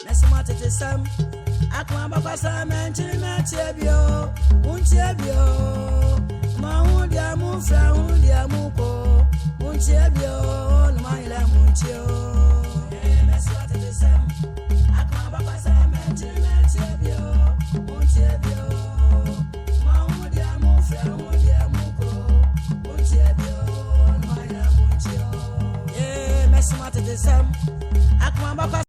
Mesmatesam Abakosem enchina chebio unchebio Mahudia mufra hudia muko unchebio numaila munchio Mesmatesam Abakosem enchina chebio unchebio Mahudia mufra hudia muko unchebio numaila munchio Mesmatesam Abakosem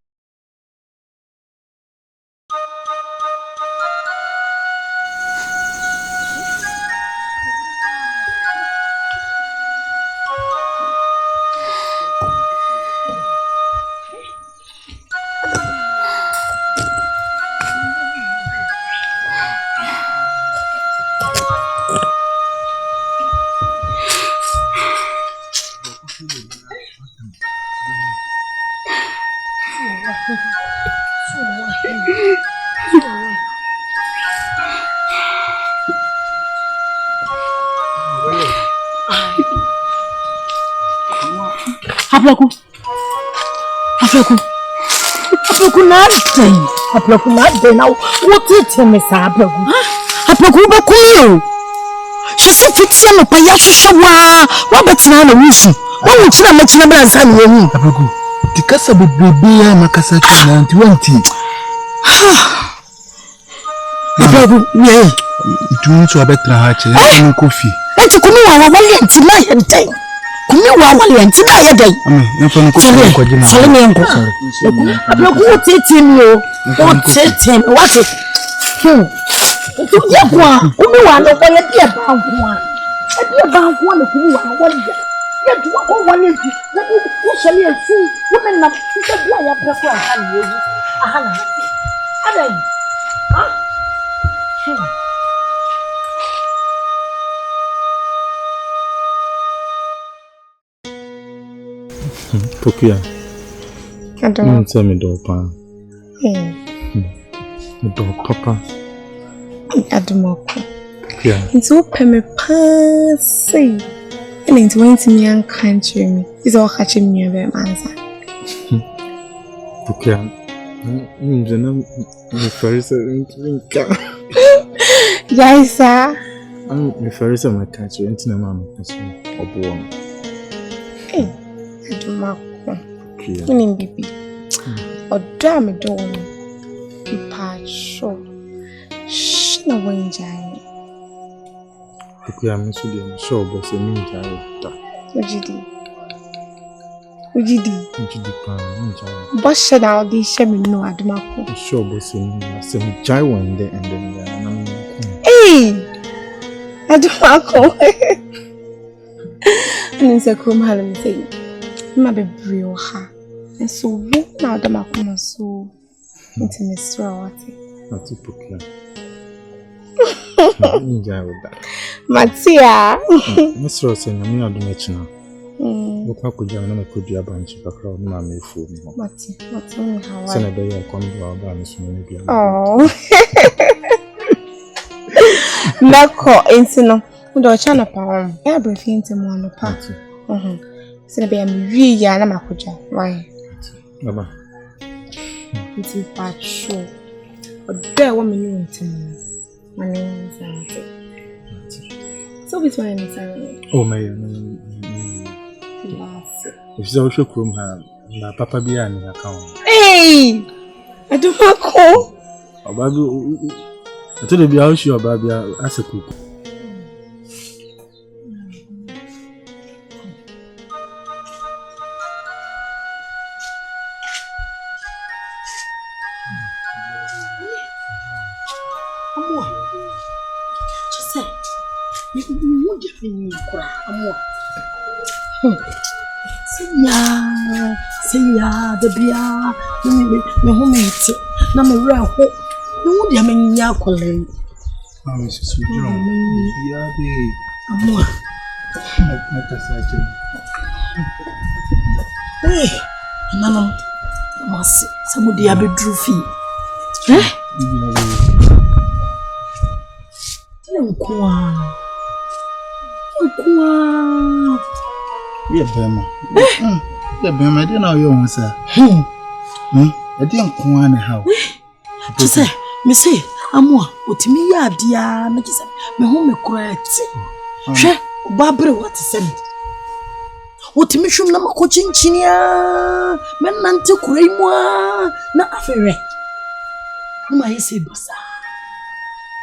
Aplaku na day now. What it me sa Aplaku ba kuyo. She said fixia no pa ya hwehwa. Wa betina na wusu. Wa wuchina machina bra nsa ne hu. Aplaku. Tikasa bebebe ya makasa kana nti wanti. Aplaku, ye. Itu so abetra ha che ya kofi. Enti kumi wa wale nti na ye ntai. Kumi wa wale nti na ye dai. Nfa no kofi ko gina. Sale me nko. Aplaku o tete mi o. O tete what it? Nti ye kwa, kumi wa no ko ye dia ba nko a. E dia ba nko na kumi wa wale. Ya duwa ko wale nti. Wo shali ensu, wo men na nti bia ya preko aha ni oyi. Aha na. Adai. Ha? Fakye. Adon. Tell me do pa. Do papa. Adomoko. Yeah. It's open me passy. And it's when to me and country me. It's all catching me over answer. Fakye. Me first Yes, sir. Me first my country into na mama kasi obo. Adomoko. Meaning baby. Oda me do Pipa show. Shina wenjai. Fakye am so dey show but say me jare ta. Ojidi pa me jare. But she na odi she me no Adomoko. Show but say me jare one day and then na me. Adomoko. And say come hala me say. Ma be Bruwaa. And so what now Adomoko no so into Mr. Wati. That's Fakye. Me jare with that. Matia. Mr. Saying me adumechi na. Okwa kujja na kujja banchi kakra na me fu mi. Mati how Sana be ya come do aba me so me bia. Oh. Nako insino. Ndo cha na pa. Ya brief into mo no pa. Sana be am wi ya na makoja. Why? Baba. It's part show. Oda wo me ni ntimo. Mane nzante. So which one is that? Oh my. If you show from her, na papa bi ani account. Hey! Adomoko. Obabi I told you how she obabi as a cook. Siya, the beer, me home eat, na me real hope. No, dear, me yakole. Oh, Mrs. John, yeah, be a more. Hey, Nana, must somebody have a drew fee. Eh? Yeah, Bema. Yeah, Bema, I didn't know you, sir. I didn't come how. To say, me say, Amwa, what me ya dear, make it me home correct. She, Barbara, what is it? What me should not coaching chinia, men nante kureimwa, na affaire. No, I say, Bassa.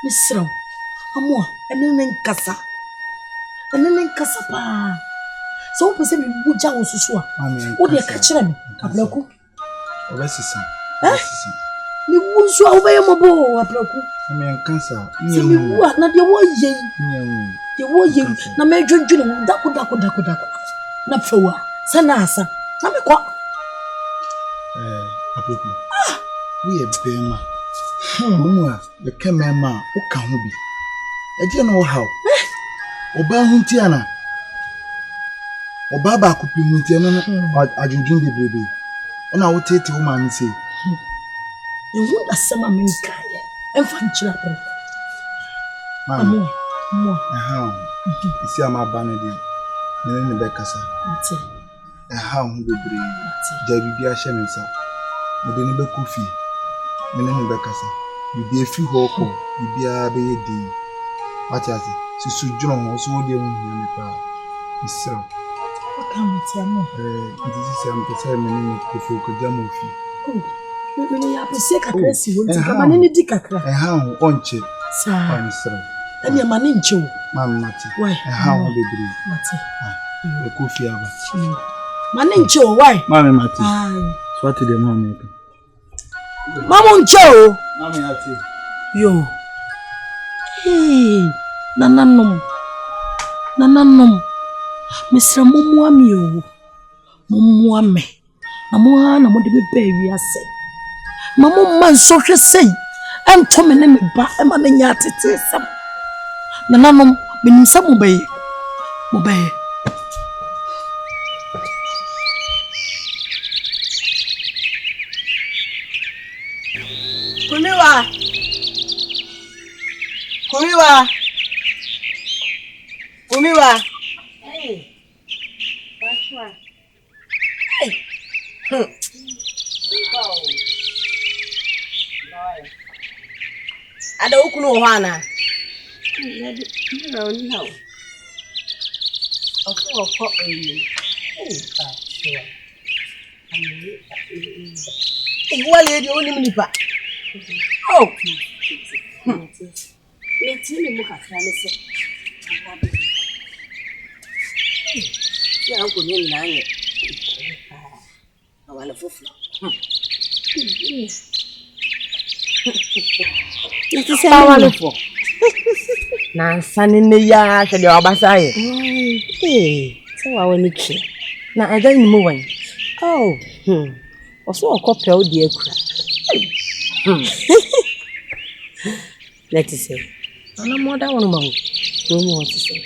Miss Row, Amwa, and then Cassa. And then Cassapa. So, person would jaw so swap. What do you catch them? A block? Oh, that's his son. You won't swallow away my bow, a block. I mean, cancer. You are not your way. You were you, no major June, Daku. Not for what? Sanasa. I'm a quack. We are Bema. Mumma, the camera, who can be? I don't know how. Oba Huntiana. Obaba could be Huntiana, but I do the baby. And I will take to woman say, you would a summer mean Kyle and Fanchilla. Mamma, how? You see, I'm a banady. Then the Beccasa. A hound will bring Jabby Shenansa. The neighbor Kufi. Then the Beccasa. You be a few hawk, you be a baby. What has it? So, John was so dear in the power. Miss Sir. What can we tell more? This is the ceremony of Kufu Jamufi. You really have to say a crazy one. I'm an indicator. A hound on chip, sir. And your man in Joe, Mamma. Why, a hound will be Matty. The Kufi Abba. Man in Joe, why? Mammy Matty. What did the mamma? Mamma Joe. Mammy, yo. Hey, Nananum. Mr. Mumuamio. Mumuame. Namoana would be baby, I say. Mamma man social say. I'm coming in the back and man yat it is some. Nananum, meaning some obey. Kumiwa. Hey. Hey. Ada ukunu hwana. No. Okko eyi. Wale di oni mnipa. Oh. Letini mukakra lese. Ya ko ni nanye. Awala fufu. Nti se awala fufu. Na nsane ne ya hwede obasaye. Se wa woni twe. Na adan ni mu wan. Oh. Oso okope odi akura. Let's say. Ana moda wonu mawo. No mo want to say.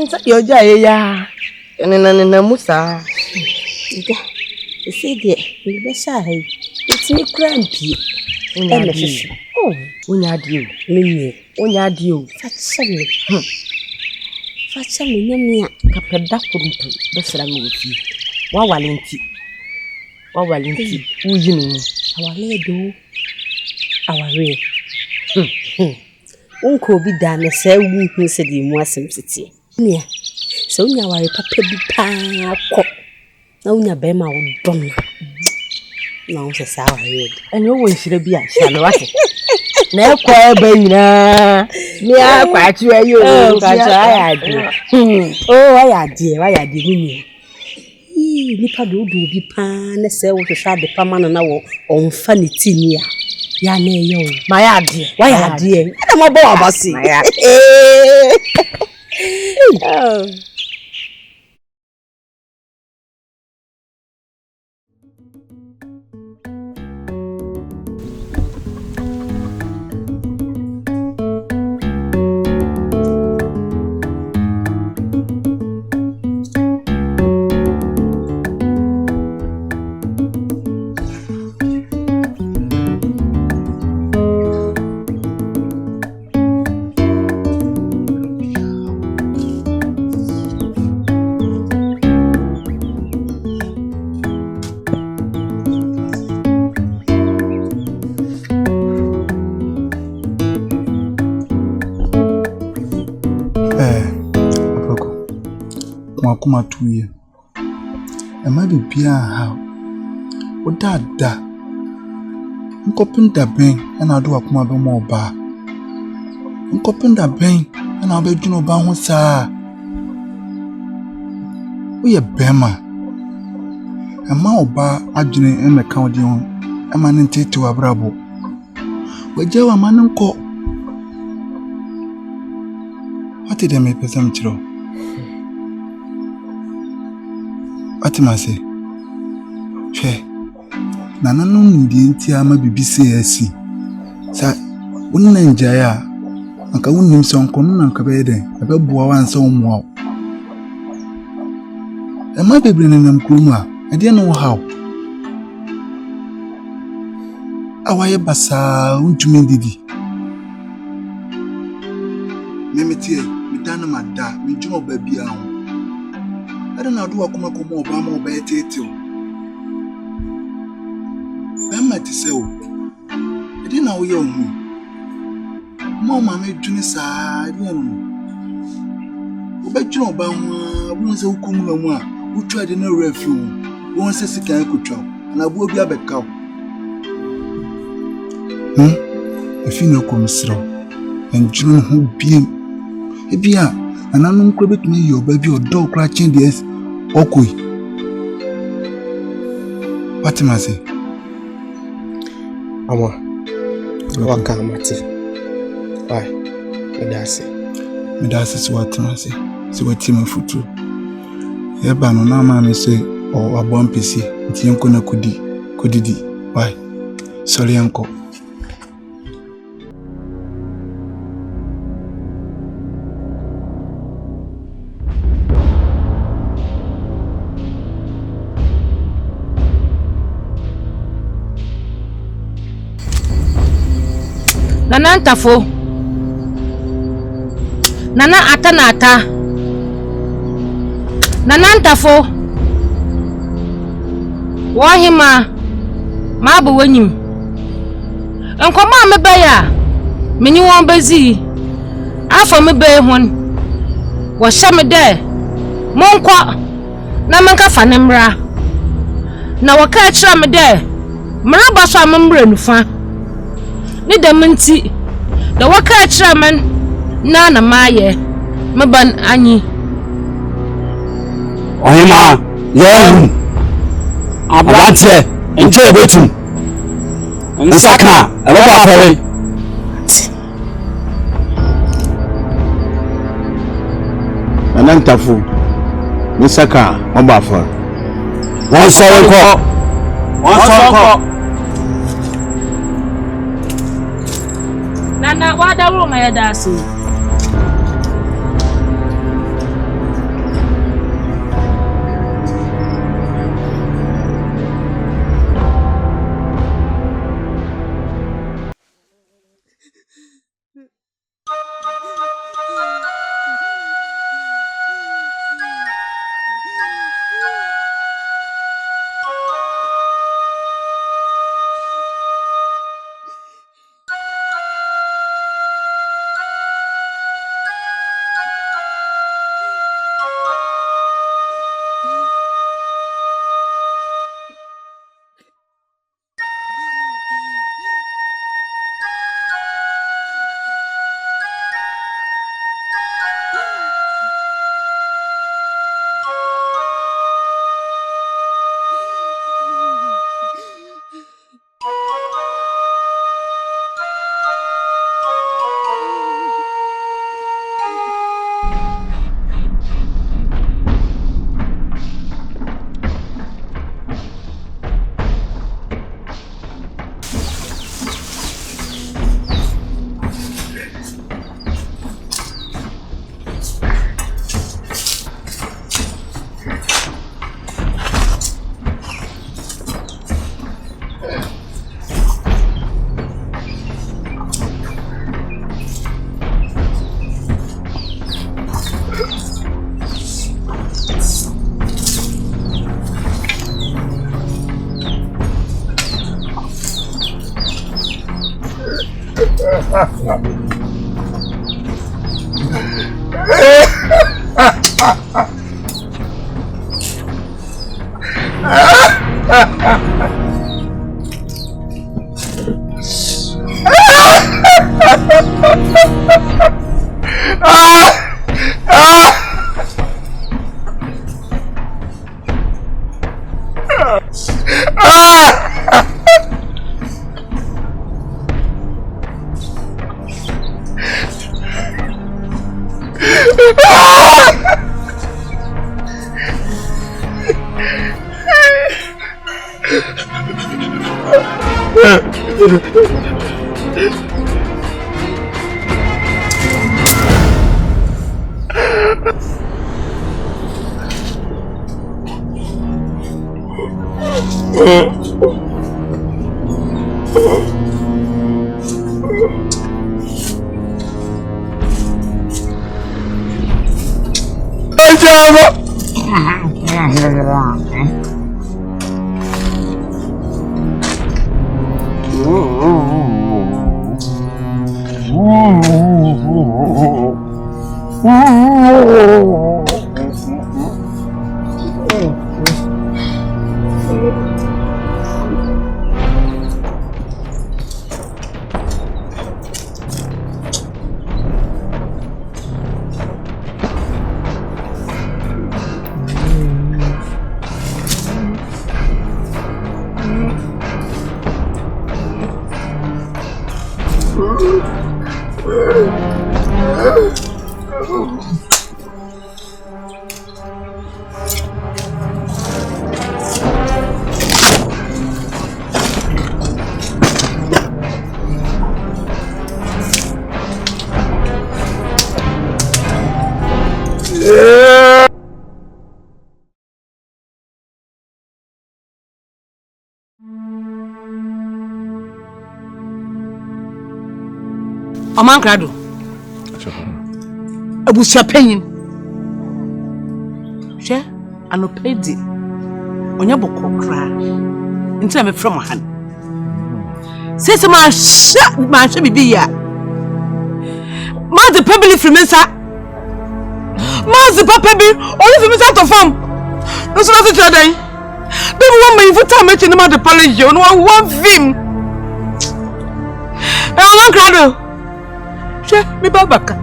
Sa yo jaye ya. Nena musa. Ida. Ese de, ni be sha hai. Iti ni crampi. Onya di. Oh, onya di o. Menye. Onya di o. Fachame. Fachame nyamia kapeda kurumpu. Be sra me ofi. Wa walenti. Uyi ni. Awale do. Aware. Unko bi da na se wu se di mu asem tete. Nia. Se unya ware papa bi pa ko. Na unya be ma wo dom. Na wo se sa ware. Enyo wo nhire bi a sha no wate. Na ekwa eba nyina. Ni akwa atu ayo. Ayade. Ayade ni. Nipa do bi pa na se wo hwehwa de pa ma na wo onfa ne tinia. Ya na eyo. Ma ya ade. Wa ya ade. Na mo bo abasi. Oh. wakoma 2 years. And maybe Pia how. What that? Nkopinda ben and I'll do a kuma be more bar. Nkopinda ben and I'll be Juno Ban sa. We a bema. A ma ba adwene e meka odi ho e ma ne ntetu abrabo waje wa ma ne nko ati de me pesam chiro ati ma se hwe nana no ndi nti ama bibise asi sa wonna njaya anka wonnim sonko no anka be den abeboa wansa omuwa e ma bebre ne nam kuruma I didn't know how. Awaye basa untumi didi. Memetie, midana mada, minjumo baby aho. I don't know do akuma komo obama obayetete. Bema ti se o. I didn't know you hu. Mama me dwuni sa, I didn't know. Obejuna obama, won se hukumu na mu a, utwa de na refu. Won se sika ekutwa na abu obi abeka efi na komisro enjunu ho biem ebia ananu nkro betumi yi oba bi odo kra chen de okoi patimase ama waka mati ai medase so watimase se watima futu eba no na ma me se o abon pesi nti enko na kodidi bye sorry enko Nana ntafo Nana ata Nana ntafo Wahima mabu wenyim Enkoma mebe ya meni won bezi afo mebe hon wo hye me de monkwa na manka fa ne mra na wo ka kira me de mra ba so ammra nufa ni de menti da wo ka kira man na maye meban anyi Ohima yehu Abate enche ebetu nsaka ebaba afere Anantafu nsaka oba afere won sọrọ Nana wadaru ma ya dasu Oman krado. Abusia panyin. Hwe anopedi. Onya bokokra. Nti me from han. Sese ma sha bibi ya. Ma de pebili frimensa. Ma de papa bi, only frimensa to farm. No so na to dan. Baby one me futa me chene ma de pale je, no one vim. Oman krado. Me babaka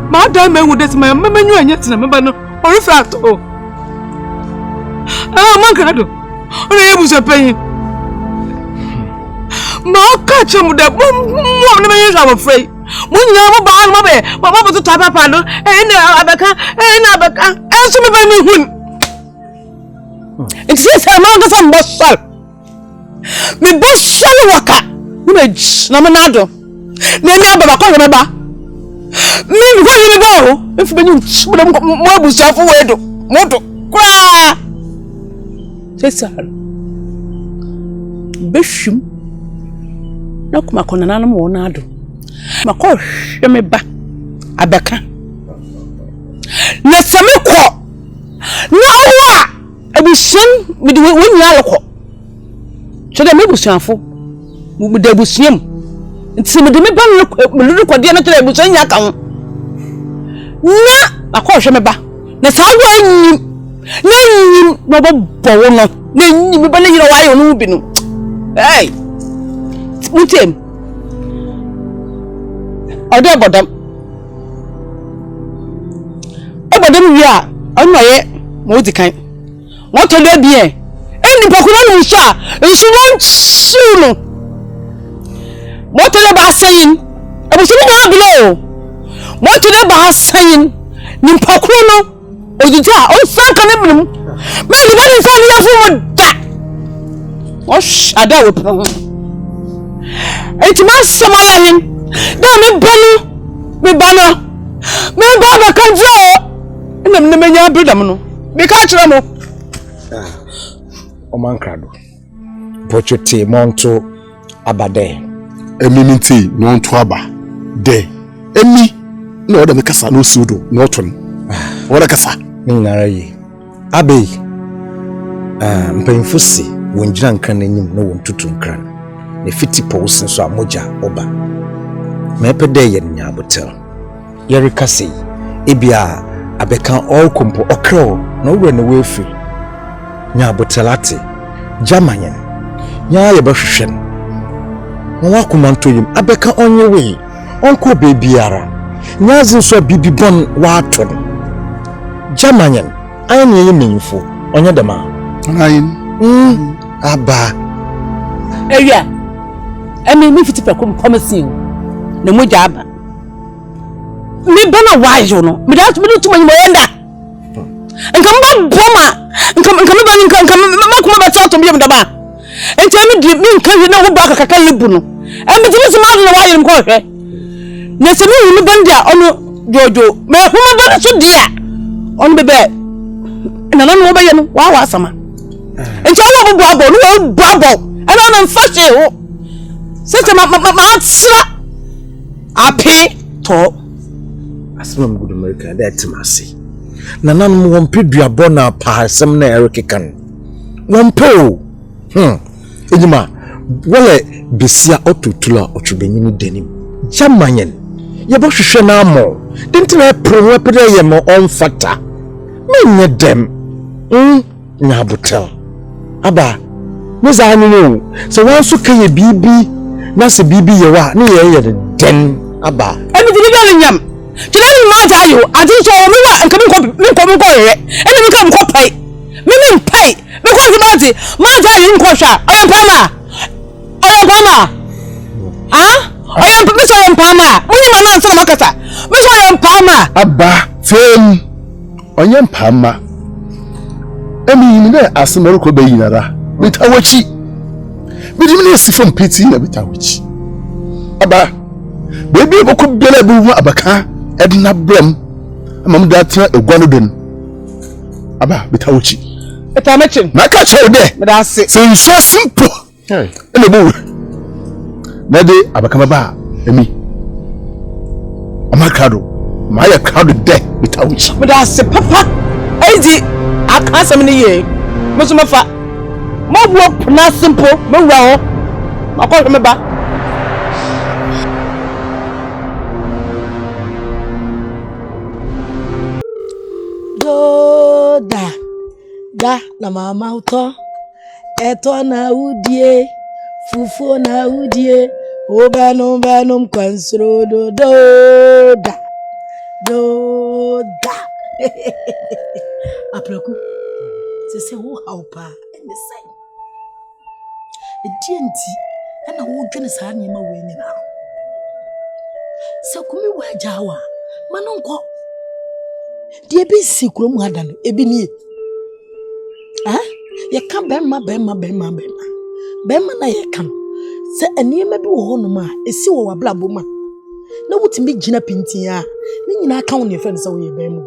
ma da me hu this my menyu anya tina me ba no ori fact o man krado ona yebuso panyin ma ka chemu da mo na me yesa mo frei mo nya mo ba no be mo to papa no na abaka so me ba me hun it says ma ga sam bossal me bossal waka me na manado Nene Abakosem meba. Me go ni meba o. If be you mo abusuafo wedo. Modo. Kura. Sesar. Beshum. Na kuma kona na mo na ado. Mako hwe meba. Abeka. Na same ko. Na owa. Abusuam me de wonyi alokọ. Chede me abusuafo. Mu de abusuam. Nti me de me ba me lulu kwade na tele ebuso nya ka ho na akọhwe me ba na sa wo anyim no bo wo no na anyim me ba na yira wa yo no bi no hey mutem ode bodam wi a onoye mo di kan mo to le bi eni pokuro no so a nsu won su no Motele ba sayin abusumi na ablo motele ba sayin nimpakro no ojuja o sanka ne mnum me di bani so ni afu mo da o shada wo pro enti ma samaya hin da me bano me ba ba kanjo enam ne menya abredam no me ka kire mo o man krado pochete monto abade eminenti no nto aba de emi na oda me kasa no sudo no ton oda kasa ni nara yi abe mpemfo si wonjira nkan n'anyim no wontutu nkran ne fiti pose nso amoja oba mepede ye nya botel yeri kase ebia abeka all kompo okro no wure no wefi nya botelate jamanyen nya ye behwehwen no wa komanto yim abeka onye we onko bebiara nya zinso bibi bon wa aton jamanyen anya ye menyifo onye dema ayin aba ewia emi mi fiti pekom promising ne moja aba mi bana wajo no mi da tuma nyimo yenda nka mba boma nka ma kuma ba tato bi mdaba enti mi mi nka hwe na wo ba kaka lebu no emi ti mi ma no wayo nko hwe na se mi mi banda ono jojo me kuma ba so dia ono bebe na no wo ba ye no wa asama enti wo bo abo no bo abo ana na mfashe ho sese ma atsra ape to asema mgudu America da timasi na nanum wompe duabo na paasem na erekekan wompe o ejima wole besia otutula otwebenyini denim jamanyen ye bo hwehwe na amo dentina pro pede ye mo onfata menye dem nya botel aba meza anyo so wanso kaye bibi na se bibi ye wa ne ye den aba emi dibi nyam tena ni ma ta yo ati so mi wa nka mi ko ye eni mi ka mko pai mi pai mi ko zimati ma ta yo nko hwa oyan pama oyan mi so oyan pama muni ma na so makasa mi so oyan pama aba fem oyan pama emi ni na asemaru ko bayinara bitawachi bidimi na sifom peti na bitawachi aba bebi boko bela bi hu abaka edna bram amam da tra egwano den aba bitawachi etamechin na ka chew de me da se so simple ene bo na de abaka ba emi amakado maya crowd de bitawachi me da se papa eji akasem ni ye musuma fa mo wo na simple me wa ho akọ me ba da na mama uto eto na udie fufu na udie obanum kwansro da aplaku se wo haupa ene sai edienti ana wo dwene saa ne ma we nyina se kumi wa jawa manonko die bi sikrom hada no ebi nie ye ka bema na ye ka se aniema bi wo hono ma esi wo wablabo ma na wutimi gina pintin a ni nyina ka wo ne fe no se wo ye bema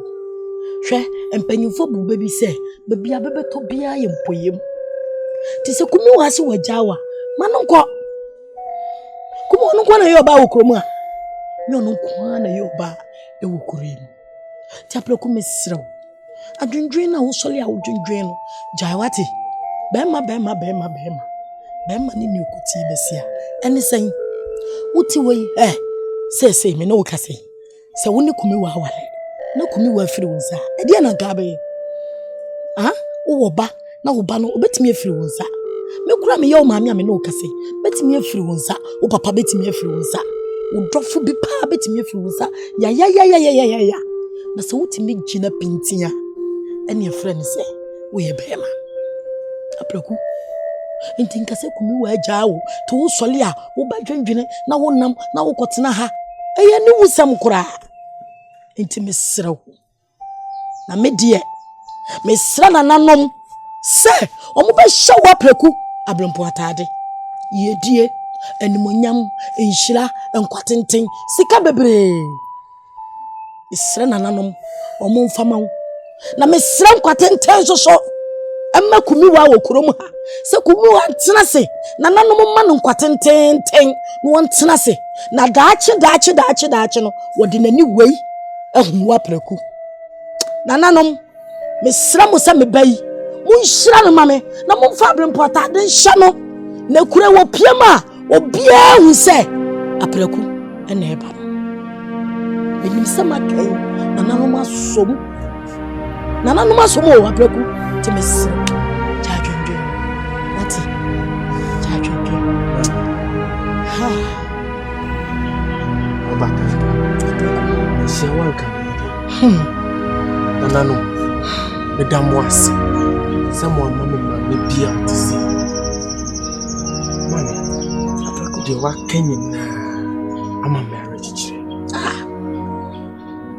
hwe empanyimfo bu bebi se bebia bebeto bia ye mpoyem ti se kumi wa se wajawa manonko kuma ononko na ye oba wo krom a ni ononko na ye oba e wo krom ti aplaku mesrew adwendwen na wo sole a wo dwendwen no jaiwati bema ni okuti besia ene sen wuti wei se me no kase se wo ne kumi wa wale na kumi wa afiri wonsa e dia na gabe wo ba na wo ba no obetimi afiri wonsa me kura me ye o maami a me no kase betimi afiri wonsa wo papa betimi afiri wonsa wo dofo bi pa betimi afiri wonsa ya na se wutimi gina pintia ene afre ne se wo ye bema aplaku enti nkase kumi wa agyawo to wo sole a wo ba dwendwene na wo nam na wo kotena ha eye ne wusam kura enti mesrew na medie mesra na nanom se omo ba hya wo aplaku abrempo atade yedie animonyam enhyira enkwatenten sika bebre isra na nanom omo mfama na mesra enkwatenten so amma kumi wa wo kurom ha se kumi wa ntena se na nanom ma no nkwatenten no won ntena se na daache no wodi nani wei ehun wa praku na nanom mesra mo se me bai mo nhyira no mame na mo mfa abrempo atade nhya no na kure wo piema obia hu se apraku ena eba enim se makai na nanom asom o apraku temesra she won't come. Nano, Madame was someone mamma may be out to see. Mammy, I could you walk Kenyan now. I'm a marriage.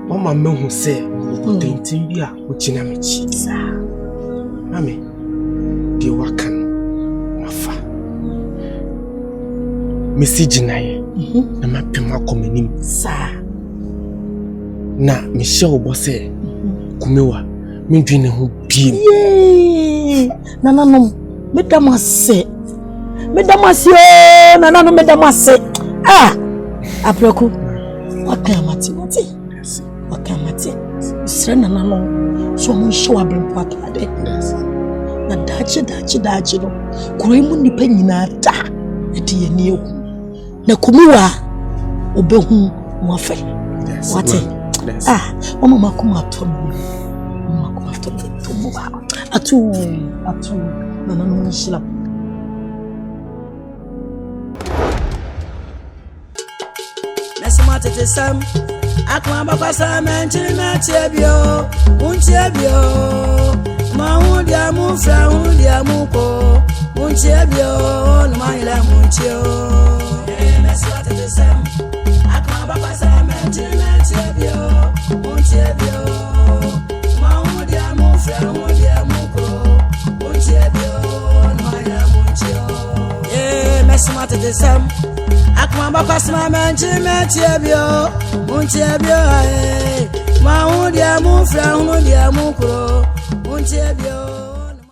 Mama who said, Timbia, which in a cheese. Mammy, dear Wakan, Mafa. Missy Jinaye, and my Pima coming, sir. Na Michelle was say, Kumewa, me dreaming who be. Yay! Nanano, Madame say, Nanano, Madame say, ah, Abroko, what can I do? What can I do? Send Nanano, so I'm sure I've been part of it. Na dachi, no, Kurimu ni penny na da, eti new. Na Kumewa, Obehu, Wafe. What it? Ah, Mama come up to me. Mama come up to me. Atu, Nanano Shilap. Nesmate Sam, Abakosem and Chimachebio, Unchebio, Maundia Mufra, Undia Muko, Unchebio, Maila Munchio. Nesmate Sam, Abakosem and Chimachebio, Unchebio, Maundia Mufra, Undia Muko, Unchebio, Maila Munchio. Nesmate Sam. Abakosem and Chimachebio, Unchebio, Maundia Mufra, Undia Muko, Unchebio.